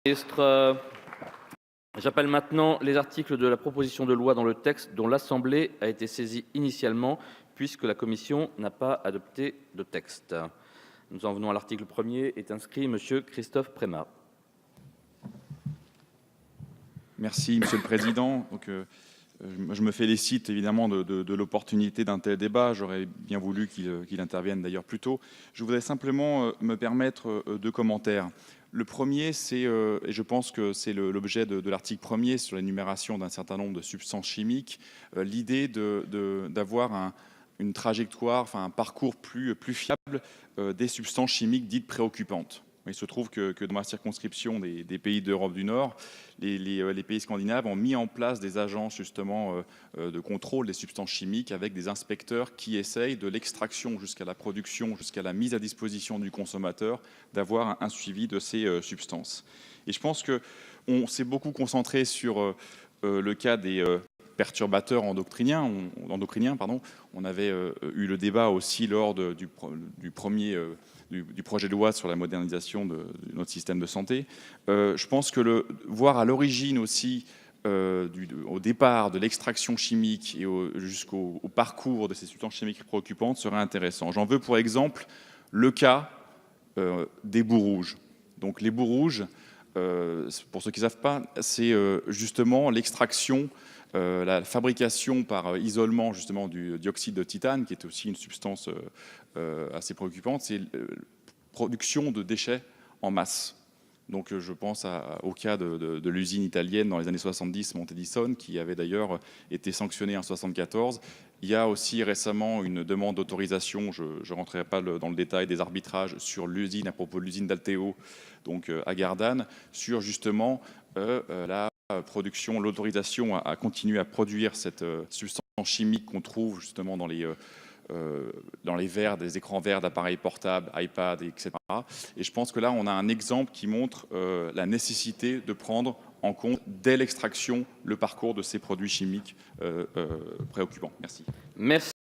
Ministre, j'appelle maintenant les articles de la proposition de loi dans le texte dont l'Assemblée a été saisie initialement, puisque la commission n'a pas adopté de texte. Nous en venons à l'article 1er, est inscrit Monsieur Christophe Prémat. Merci, Monsieur le Président. Je me félicite évidemment de l'opportunité d'un tel débat. J'aurais bien voulu qu'il intervienne d'ailleurs plus tôt. Je voudrais simplement me permettre deux commentaires. Le premier, c'est, et je pense que c'est l'objet de l'article 1er sur l'énumération d'un certain nombre de substances chimiques, l'idée d'avoir une trajectoire, enfin un parcours plus fiable des substances chimiques dites préoccupantes. Il se trouve que dans ma circonscription des pays d'Europe du Nord, les pays scandinaves ont mis en place des agences justement de contrôle des substances chimiques avec des inspecteurs qui essayent de l'extraction jusqu'à la production, jusqu'à la mise à disposition du consommateur, d'avoir un suivi de ces substances. Et je pense qu'on s'est beaucoup concentré sur le cas des perturbateurs endocriniens. On avait eu le débat aussi lors du projet de loi sur la modernisation de notre système de santé. Je pense que voir à l'origine aussi, au départ de l'extraction chimique et jusqu'au parcours de ces substances chimiques préoccupantes serait intéressant. J'en veux pour exemple le cas des boues rouges. Donc les boues rouges, pour ceux qui ne savent pas, c'est justement l'extraction, la fabrication par isolement justement du dioxyde de titane, qui est aussi une substance assez préoccupante, c'est production de déchets en masse. Donc je pense au cas de l'usine italienne dans les années 70, Montedison, qui avait d'ailleurs été sanctionnée en 1974. Il y a aussi récemment une demande d'autorisation, je ne rentrerai pas dans le détail des arbitrages sur l'usine, à propos de l'usine d'Alteo, donc à Gardanne, sur justement la production, l'autorisation à continuer à produire cette substance chimique qu'on trouve justement dans les verres, des écrans verts d'appareils portables, iPad, etc. Et je pense que là, on a un exemple qui montre la nécessité de prendre en compte, dès l'extraction, le parcours de ces produits chimiques préoccupants. Merci. Merci.